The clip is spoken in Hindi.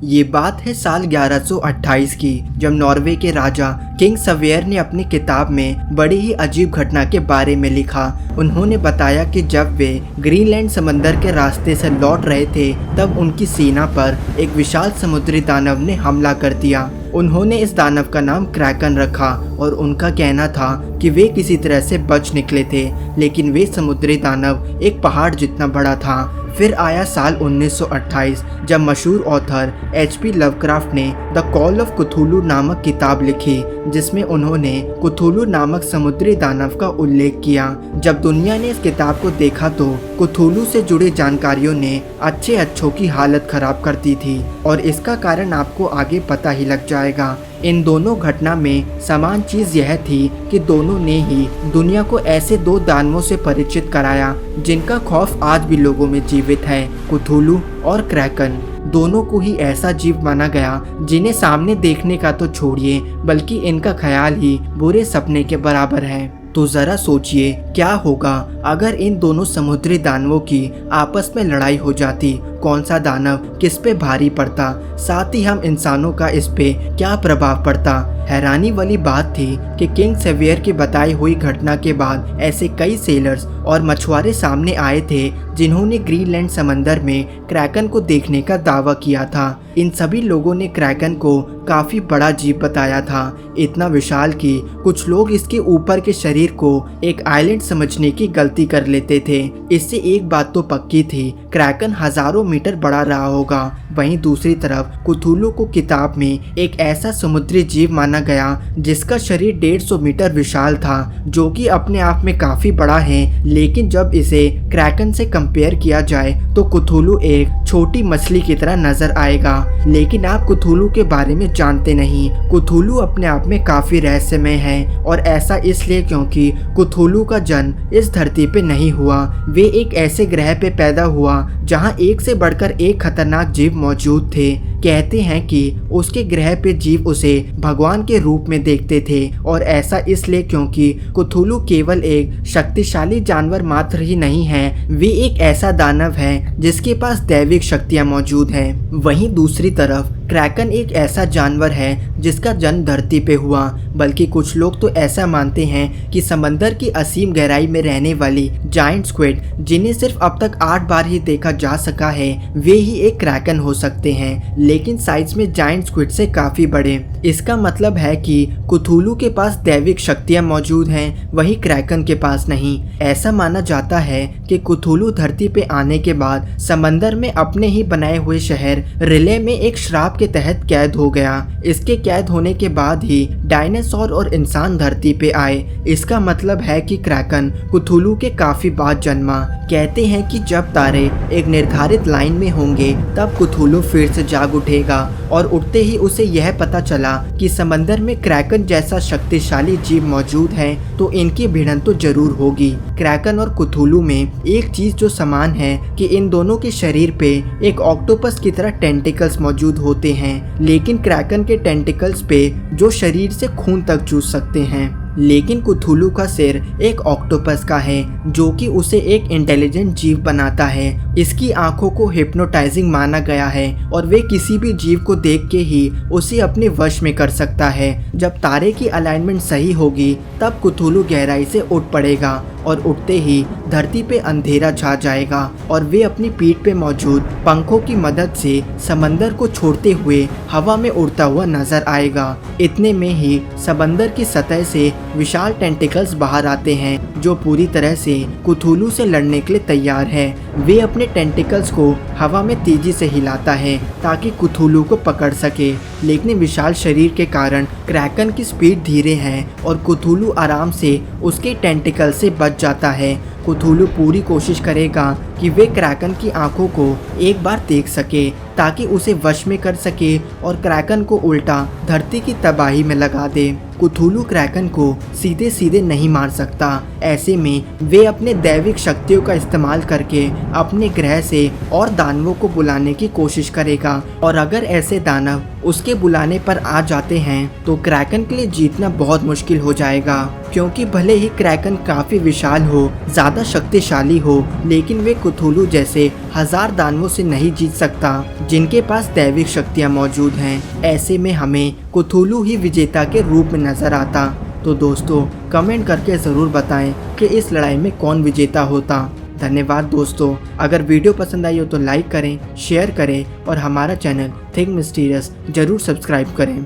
ये बात है साल 1128 की, जब नॉर्वे के राजा किंग स्वेयर ने अपनी किताब में बड़ी ही अजीब घटना के बारे में लिखा। उन्होंने बताया कि जब वे ग्रीनलैंड समंदर के रास्ते से लौट रहे थे तब उनकी सेना पर एक विशाल समुद्री दानव ने हमला कर दिया। उन्होंने इस दानव का नाम क्रैकन रखा और उनका कहना था कि वे किसी तरह से बच निकले थे, लेकिन वे समुद्री दानव एक पहाड़ जितना बड़ा था। फिर आया साल 1928 जब मशहूर ऑथर H.P. लवक्राफ्ट ने द कॉल ऑफ कुथुलू नामक किताब लिखी, जिसमें उन्होंने कुथुलू नामक समुद्री दानव का उल्लेख किया। जब दुनिया ने इस किताब को देखा तो कुथुलू से जुड़ी जानकारियों ने अच्छों की हालत खराब कर दी थी, और इसका कारण आपको आगे पता ही लग जाएगा। इन दोनों घटना में समान चीज यह थी कि दोनों ने ही दुनिया को ऐसे दो दानवों से परिचित कराया जिनका खौफ आज भी लोगों में जीवित है, कुथुलू और क्रैकन। दोनों को ही ऐसा जीव माना गया जिन्हें सामने देखने का तो छोड़िए, बल्कि इनका ख्याल ही बुरे सपने के बराबर है। तो जरा सोचिए क्या होगा अगर इन दोनों समुद्री दानवों की आपस में लड़ाई हो जाती। कौन सा दानव किस पे भारी पड़ता, साथ ही हम इंसानों का इस पे क्या प्रभाव पड़ता। हैरानी वाली बात थी कि किंग स्वेयर की बताई हुई घटना के बाद ऐसे कई सेलर्स और मछुआरे सामने आए थे जिन्होंने ग्रीनलैंड समंदर में क्रैकन को देखने का दावा किया था। इन सभी लोगों ने क्रैकन को काफी बड़ा जीव बताया था, इतना विशाल कि कुछ लोग इसके ऊपर के शरीर को एक आइलैंड समझने की गलती कर लेते थे। इससे एक बात तो पक्की थी, क्रैकन हजारों मीटर बड़ा रहा होगा। वहीं दूसरी तरफ कुथुलू को किताब में एक ऐसा समुद्री जीव माना गया जिसका शरीर 150 मीटर विशाल था, जो कि अपने आप में काफी बड़ा है। लेकिन जब इसे क्रैकन से कंपेयर किया जाए तो कुथुलू एक छोटी मछली की तरह नजर आएगा। लेकिन आप कुथुलू के बारे में जानते नहीं। कुथुलू अपने आप में काफी रहस्यमय है, और ऐसा इसलिए क्योंकि कुथुलू का जन्म इस धरती पे नहीं हुआ। वे एक ऐसे ग्रह पे पैदा हुआ जहां एक से बढ़कर एक खतरनाक जीव मौजूद थे। कहते हैं कि उसके ग्रह पे जीव उसे भगवान के रूप में देखते थे, और ऐसा इसलिए क्योंकि कुथुलू केवल एक शक्तिशाली जानवर मात्र ही नहीं है, वे एक ऐसा दानव है जिसके पास दैविक शक्तियां मौजूद हैं। वहीं दूसरी तरफ क्रैकन एक ऐसा जानवर है जिसका जन्म धरती पे हुआ, बल्कि कुछ लोग तो ऐसा मानते हैं कि समंदर की असीम गहराई में रहने वाली जायंट स्क्विड, जिन्हें सिर्फ अब तक 8 बार ही देखा जा सका है, वे ही एक क्रैकन हो सकते हैं, लेकिन साइज में जायंट स्क्विड से काफी बड़े। इसका मतलब है कि कुथुलू के पास दैविक शक्तियां मौजूद हैं, वहीं क्रैकन के पास नहीं। ऐसा माना जाता है कि कुथुलू धरती पे आने के बाद समंदर में अपने ही बनाए हुए शहर रिले में एक श्राप के तहत कैद हो गया। इसके कैद होने के बाद ही डायनासोर और इंसान धरती पे आए। इसका मतलब है कि क्रैकन कुथुलू के काफी बाद जन्मा। कहते हैं कि जब तारे एक निर्धारित लाइन में होंगे तब कुथुलू फिर से जाग उठेगा, और उठते ही उसे यह पता चला कि समंदर में क्रैकन जैसा शक्तिशाली जीव मौजूद है, तो इनकी भिड़ंत तो जरूर होगी। क्रैकन और कुथुलू में एक चीज जो समान है कि इन दोनों के शरीर पे एक ऑक्टोपस की तरह टेंटिकल्स मौजूद होते हैं, लेकिन क्रैकन के टेंटिकल्स पे जो शरीर से खून तक चूस सकते हैं। लेकिन कुथुलू का सिर एक ऑक्टोपस का है, जो कि उसे एक इंटेलिजेंट जीव बनाता है। इसकी आंखों को हिप्नोटाइजिंग माना गया है, और वे किसी भी जीव को देख के ही उसे अपने वश में कर सकता है। जब तारे की अलाइनमेंट सही होगी तब कुथुलू गहराई से उठ पड़ेगा, और उठते ही धरती पे अंधेरा छा जाएगा, और वे अपनी पीठ पे मौजूद पंखों की मदद से समंदर को छोड़ते हुए हवा में उड़ता हुआ नजर आएगा। इतने में ही समंदर की सतह से विशाल टेंटिकल्स बाहर आते हैं, जो पूरी तरह से कुथुलू से लड़ने के लिए तैयार है। वे अपने टेंटिकल्स को हवा में तेजी से हिलाता है ताकि कुथुलू को पकड़ सके, लेकिन विशाल शरीर के कारण क्रैकन की स्पीड धीरे है और कुथुलू आराम से उसके टेंटिकल से बच जाता है। कुथुलू पूरी कोशिश करेगा कि वे क्रैकन की आंखों को एक बार देख सके ताकि उसे वश में कर सके और क्रैकन को उल्टा धरती की तबाही में लगा दे। कुथुलू क्रैकन को सीधे सीधे नहीं मार सकता। ऐसे में वे अपने दैविक शक्तियों का इस्तेमाल करके अपने ग्रह से और दानवों को बुलाने की कोशिश करेगा, और अगर ऐसे दानव उसके बुलाने पर आ जाते हैं तो क्रैकन के लिए जीतना बहुत मुश्किल हो जाएगा, क्योंकि भले ही क्रैकन काफी विशाल हो, ज्यादा शक्तिशाली हो, लेकिन वे कुथुलू जैसे 1000 दानवों से नहीं जीत सकता जिनके पास दैविक शक्तियाँ मौजूद हैं। ऐसे में हमें कुथुलू ही विजेता के रूप में नजर आता। तो दोस्तों कमेंट करके ज़रूर बताएं कि इस लड़ाई में कौन विजेता होता। धन्यवाद दोस्तों। अगर वीडियो पसंद आई हो तो लाइक करें, शेयर करें और हमारा चैनल थिंक मिस्टीरियस जरूर सब्सक्राइब करें।